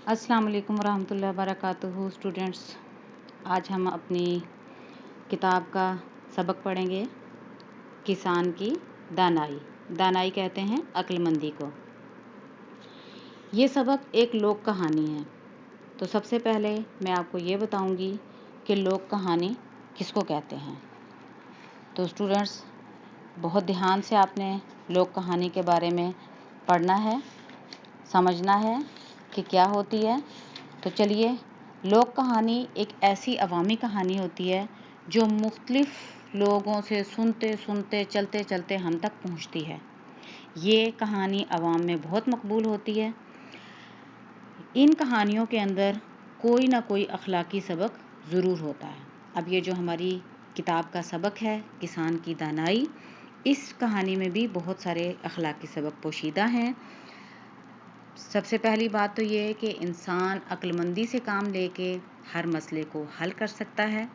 अस्सलाम वालेकुम वरहमतुल्लाहि वबरकातुहू स्टूडेंट्स। आज हम अपनी किताब का सबक पढ़ेंगे, किसान की दानाई। दानाई कहते हैं अक्लमंदी को। ये सबक एक लोक कहानी है। तो सबसे पहले मैं आपको ये बताऊंगी कि लोक कहानी किसको कहते हैं। तो स्टूडेंट्स, बहुत ध्यान से आपने लोक कहानी के बारे में पढ़ना है, समझना है कि क्या होती है। तो चलिए, लोक कहानी एक ऐसी अवामी कहानी होती है जो मुख्तलिफ लोगों से सुनते सुनते चलते चलते हम तक पहुंचती है। ये कहानी अवाम में बहुत मकबूल होती है। इन कहानियों के अंदर कोई ना कोई अखलाकी सबक ज़रूर होता है। अब ये जो हमारी किताब का सबक है, किसान की दानाई, इस कहानी में भी बहुत सारे अखलाकी सबक पोशीदा हैं। सबसे पहली बात तो ये है कि इंसान अक्लमंदी से काम लेके हर मसले को हल कर सकता है।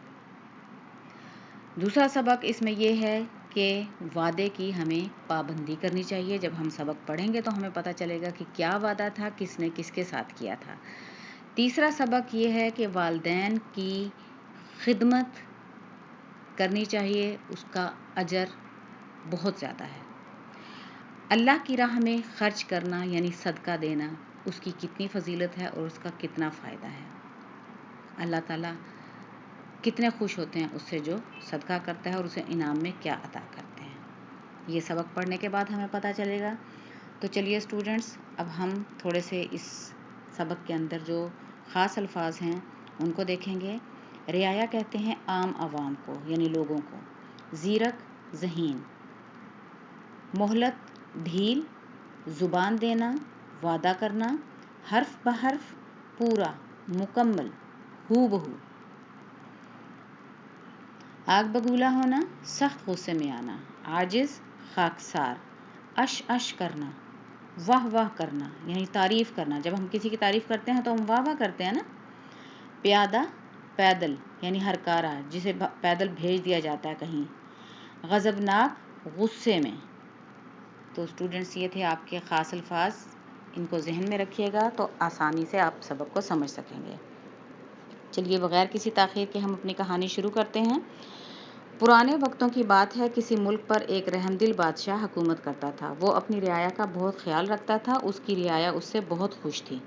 दूसरा सबक इसमें ये है कि वादे की हमें पाबंदी करनी चाहिए। जब हम सबक पढ़ेंगे तो हमें पता चलेगा कि क्या वादा था, किसने किसके साथ किया था। तीसरा सबक ये है कि वालिदैन की खिदमत करनी चाहिए, उसका अजर बहुत ज़्यादा है। अल्लाह की राह में खर्च करना यानी सदका देना, उसकी कितनी फजीलत है और उसका कितना फ़ायदा है। अल्लाह ताला कितने खुश होते हैं उससे जो सदका करता है और उसे इनाम में क्या अता करते हैं। ये सबक पढ़ने के बाद हमें पता चलेगा। तो चलिए स्टूडेंट्स, अब हम थोड़े से इस सबक के अंदर जो ख़ास अल्फाज हैं उनको देखेंगे। रियाया कहते हैं आम आवाम को यानी लोगों को। ज़ीरक ज़हीन, मोहलत ढील, ज़ुबान देना, वादा करना, हर्फ बहर्फ पूरा मुकम्मल हूबहू। आग बबूला होना, सख्त गुस्से में आना, आजिज़ खाकसार, अश अश करना, वाह वाह करना यानी तारीफ़ करना। जब हम किसी की तारीफ़ करते हैं तो हम वाह वाह करते हैं ना। प्यादा पैदल यानी हरकारा, जिसे पैदल भेज दिया जाता है कहीं। गज़बनाक गुस्से में। तो स्टूडेंट्स, ये थे आपके ख़ास अल्फाज। इनको जहन में रखिएगा तो आसानी से आप सबक को समझ सकेंगे। चलिए, बग़ैर किसी ताख़ीर के हम अपनी कहानी शुरू करते हैं। पुराने वक्तों की बात है, किसी मुल्क पर एक रहमदिल बादशाह हुकूमत करता था। वो अपनी रियाया का बहुत ख्याल रखता था। उसकी रियाया उससे बहुत खुश थी।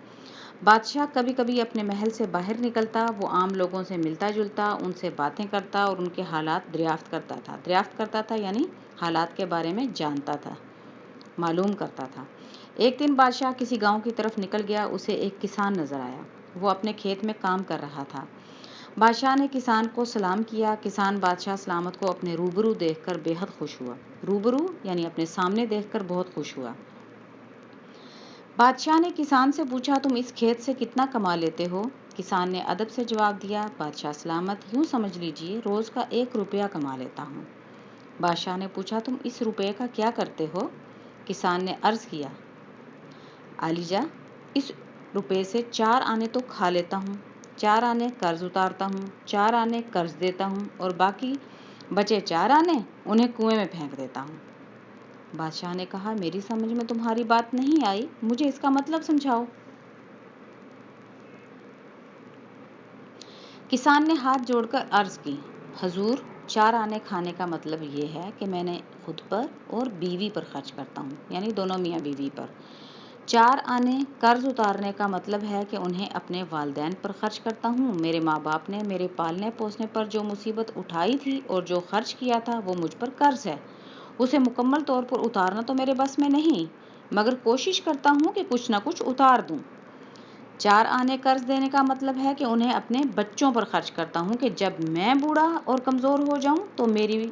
बादशाह कभी कभी अपने महल से बाहर निकलता, वो आम लोगों से मिलता जुलता, उनसे बातें करता और उनके हालात दरियाफ्त करता था यानी हालात के बारे में जानता था, मालूम करता था। एक दिन बादशाह किसी गांव की तरफ निकल गया। उसे एक किसान नजर आया। वो अपने खेत में काम कर रहा था। बादशाह ने किसान को सलाम किया। किसान बादशाह सलामत को अपने रूबरू देखकर बेहद खुश हुआ। रूबरू यानी अपने सामने देखकर बहुत खुश हुआ। बादशाह ने किसान से पूछा, तुम इस खेत से कितना कमा लेते हो? किसान ने अदब से जवाब दिया, बादशाह सलामत, यूं समझ लीजिए रोज का 1 रुपया कमा लेता हूँ। बादशाह ने पूछा, तुम इस रुपये का क्या करते हो? किसान ने अर्ज किया, आलिजा, इस रुपये से 4 आने तो खा लेता हूँ, 4 आने कर्ज उतारता हूँ, 4 आने कर्ज देता हूँ और बाकी बचे 4 आने उन्हें कुएं में फेंक देता हूँ। बादशाह ने कहा, मेरी समझ में तुम्हारी बात नहीं आई, मुझे इसका मतलब समझाओ। किसान ने हाथ जोड़कर अर्ज की, हजूर, 4 आने खाने का मतलब ये है कि मैंने खुद पर और बीवी पर खर्च करता हूँ यानी दोनों मियाँ बीवी पर। 4 आने कर्ज उतारने का मतलब है कि उन्हें अपने वालिदैन पर खर्च करता हूँ। मेरे माँ बाप ने मेरे पालने पोसने पर जो मुसीबत उठाई थी और जो खर्च किया था वो मुझ पर कर्ज है। उसे मुकम्मल तौर पर उतारना तो मेरे बस में नहीं, मगर कोशिश करता हूँ कि कुछ ना कुछ उतार दूँ। 4 आने कर्ज देने का मतलब है कि उन्हें अपने बच्चों पर खर्च करता हूँ कि जब मैं बूढ़ा और कमज़ोर हो जाऊँ तो मेरी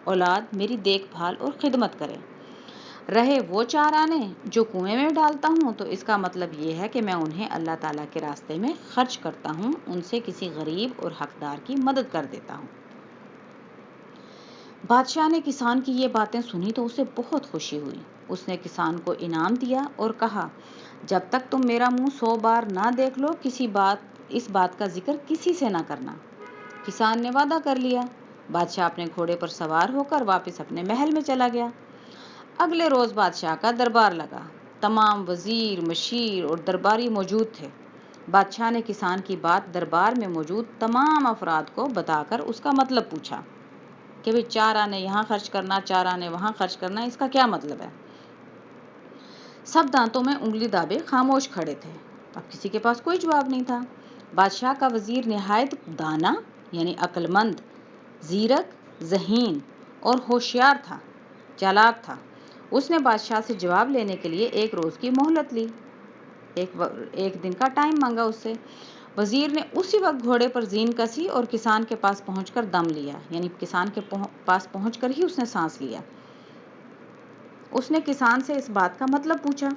औलाद मेरी देखभाल और खिदमत करे। रहे वो 4 आने जो कुएं में डालता हूँ, तो इसका मतलब ये है कि मैं उन्हें अल्लाह ताला के रास्ते में खर्च करता हूँ, उनसे किसी गरीब और हकदार की मदद कर देता हूँ। बादशाह ने किसान की ये बातें सुनी तो उसे बहुत खुशी हुई। उसने किसान को इनाम दिया और कहा, जब तक तुम मेरा मुंह 100 बार ना देख लो, इस बात का जिक्र किसी से ना करना। किसान ने वादा कर लिया। बादशाह अपने घोड़े पर सवार होकर वापस अपने महल में चला गया। अगले रोज बादशाह का दरबार लगा। تمام وزیر، مشیر اور درباری موجود تھے۔ بادشاہ نے کسان کی بات دربار میں موجود تمام افراد کو بتا کر اس کا مطلب پوچھا کہ بھئی 4 آنے یہاں خرچ کرنا، 4 آنے وہاں خرچ کرنا، اس کا کیا مطلب ہے؟ سب دانتوں میں انگلی دابے خاموش کھڑے تھے۔ اب کسی کے پاس کوئی جواب نہیں تھا۔ بادشاہ کا وزیر نہایت دانا یعنی عقل مند، زیرک، ذہین اور ہوشیار تھا، چالاک تھا۔ اس نے بادشاہ سے جواب لینے کے لیے 1 روز کی مہلت لی، ایک دن کا ٹائم مانگا اس سے۔ وزیر نے اسی وقت گھوڑے پر زین کسی اور کسان کے پاس پہنچ کر دم لیا، یعنی کسان کے پاس پہنچ کر ہی اس نے سانس لیا۔ اس نے کسان سے اس بات کا مطلب پوچھا۔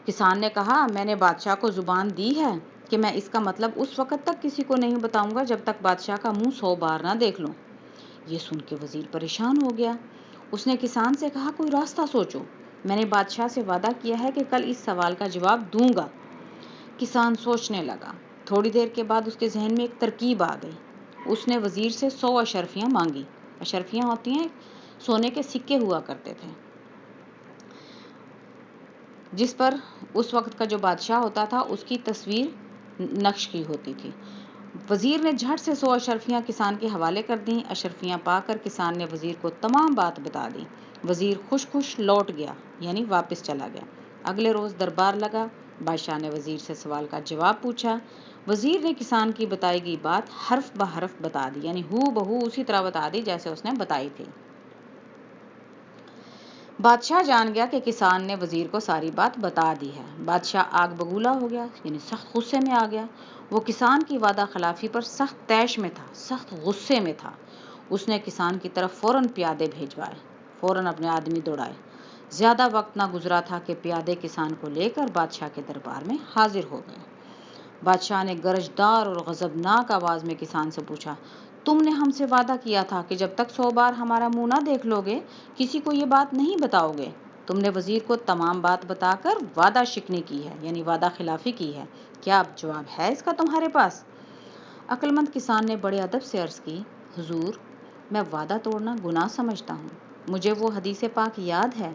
کسان نے کہا، میں نے بادشاہ کو زبان دی ہے کہ میں اس کا مطلب اس وقت تک کسی کو نہیں بتاؤں گا جب تک بادشاہ کا منہ 100 بار نہ دیکھ لوں۔ یہ سن کے وزیر پریشان ہو گیا۔ اس نے کسان سے کہا، کوئی راستہ سوچو، میں نے بادشاہ سے وعدہ کیا ہے کہ کل اس سوال کا جواب دوں گا۔ کسان سوچنے لگا۔ تھوڑی دیر کے بعد اس کے ذہن میں ایک ترکیب آ گئی۔ اس نے وزیر سے 100 اشرفیاں مانگی۔ اشرفیاں ہوتی ہیں سونے کے سکے ہوا کرتے تھے، جس پر اس وقت کا جو بادشاہ ہوتا تھا اس کی تصویر نقش کی ہوتی تھی۔ وزیر نے جھٹ سے 100 اشرفیاں کسان کے حوالے کر دیں۔ اشرفیاں پا کر کسان نے وزیر کو تمام بات بتا دی۔ وزیر خوش لوٹ گیا، یعنی واپس چلا گیا۔ اگلے روز دربار لگا۔ بادشاہ نے وزیر سے سوال کا جواب پوچھا۔ وزیر نے کسان کی بتائی گئی بات حرف بحرف بتا دی، یعنی ہو بہو اسی طرح بتا دی جیسے اس نے بتائی تھی۔ بادشاہ جان گیا کہ کسان نے وزیر کو ساری بات بتا دی ہے۔ بادشاہ آگ بگولا ہو گیا، یعنی سخت غصے میں آ گیا۔ وہ کسان کی وعدہ خلافی پر سخت طیش میں تھا، سخت غصے میں تھا۔ اس نے کسان کی طرف فوراً پیادے بھیجوائے، فوراً اپنے آدمی دوڑائے۔ زیادہ وقت نہ گزرا تھا کہ پیادے کسان کو لے کر بادشاہ کے دربار میں حاضر ہو گئے۔ بادشاہ نے گرجدار اور غضبناک آواز میں کسان سے پوچھا، تم نے ہم سے وعدہ کیا تھا کہ جب تک 100 بار ہمارا منہ نہ دیکھ لو گے کسی کو یہ بات نہیں بتاؤ گے۔ تم نے وزیر کو تمام بات بتا کر وعدہ شکنی کی ہے، یعنی وعدہ خلافی کی ہے۔ کیا اب جواب ہے اس کا تمہارے پاس؟ عقل مند کسان نے بڑے ادب سے عرض کی، حضور، میں وعدہ توڑنا گناہ سمجھتا ہوں۔ مجھے وہ حدیث پاک یاد ہے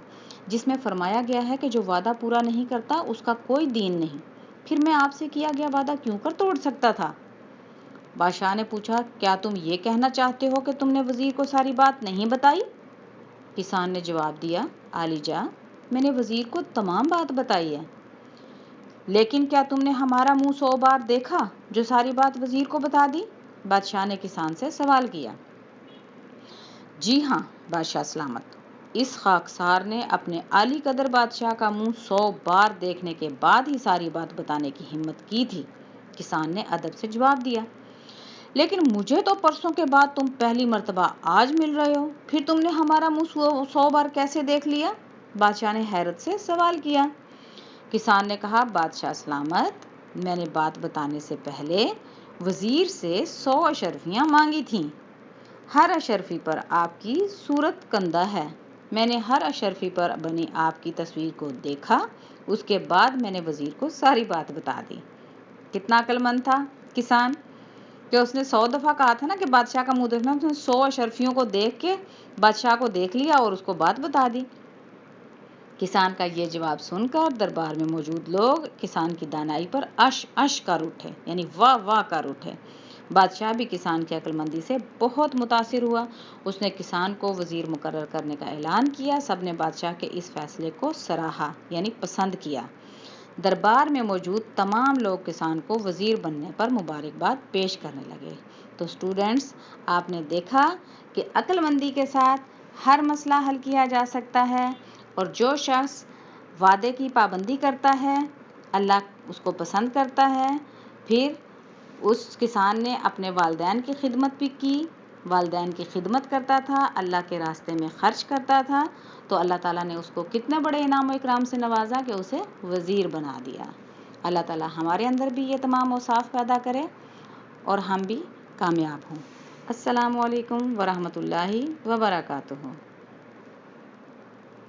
جس میں فرمایا گیا ہے کہ جو وعدہ پورا نہیں کرتا اس کا کوئی دین نہیں۔ پھر میں آپ سے کیا گیا وعدہ کیوں کر توڑ سکتا تھا؟ بادشاہ نے پوچھا، کیا تم یہ کہنا چاہتے ہو کہ تم نے وزیر کو ساری بات نہیں بتائی؟ کسان نے جواب دیا، عالیجا، میں نے وزیر کو تمام بات بتائی ہے، لیکن کیا تم نے ہمارا منہ 100 بار دیکھا جو ساری بات وزیر کو بتا دی؟ بادشاہ نے کسان سے سوال کیا۔ جی ہاں بادشاہ سلامت، اس خاکسار نے اپنے عالی قدر بادشاہ کا منہ 100 بار دیکھنے کے بعد ہی ساری بات بتانے کی ہمت کی تھی۔ کسان نے ادب سے جواب دیا، لیکن مجھے تو پرسوں کے بعد تم پہلی مرتبہ آج مل رہے ہو، پھر تم نے ہمارا منہ 100 بار کیسے دیکھ لیا؟ بادشاہ نے حیرت سے سوال کیا۔ کسان نے کہا، بادشاہ سلامت، میں نے بات بتانے سے پہلے وزیر سے 100 اشرفیاں مانگی تھیں۔ ہر اشرفی پر آپ کی صورت کندہ ہے۔ میں نے ہر اشرفی پر بنی آپ کی تصویر کو دیکھا، اس کے بعد میں نے وزیر کو ساری بات بتا دی۔ کتنا عقل مند تھا کسان کہ اس نے 100 دفعہ کہا تھا نا کہ بادشاہ کا منہ دیکھنا، اس نے 100 اشرفیوں کو دیکھ کے بادشاہ کو دیکھ لیا اور اس کو بات بتا دی۔ کسان کا یہ جواب سن کر دربار میں موجود لوگ کسان کی دانائی پر اش اش کر اٹھے، یعنی واہ واہ کر اٹھے۔ بادشاہ بھی کسان کی عقل مندی سے بہت متاثر ہوا۔ اس نے کسان کو وزیر مقرر کرنے کا اعلان کیا۔ سب نے بادشاہ کے اس فیصلے کو سراہا، یعنی پسند کیا۔ دربار میں موجود تمام لوگ کسان کو وزیر بننے پر مبارکباد پیش کرنے لگے۔ تو اسٹوڈنٹس، آپ نے دیکھا کہ عقل مندی کے ساتھ ہر مسئلہ حل کیا جا سکتا ہے، اور جو شخص وعدے کی پابندی کرتا ہے اللہ اس کو پسند کرتا ہے۔ پھر اس کسان نے اپنے والدین کی خدمت بھی کی، والدین کی خدمت کرتا تھا، اللہ کے راستے میں خرچ کرتا تھا، تو اللہ تعالیٰ نے اس کو کتنے بڑے انعام و اکرام سے نوازا کہ اسے وزیر بنا دیا۔ اللہ تعالیٰ ہمارے اندر بھی یہ تمام اوصاف پیدا کرے اور ہم بھی کامیاب ہوں۔ السلام علیکم ورحمۃ اللہ وبرکاتہ۔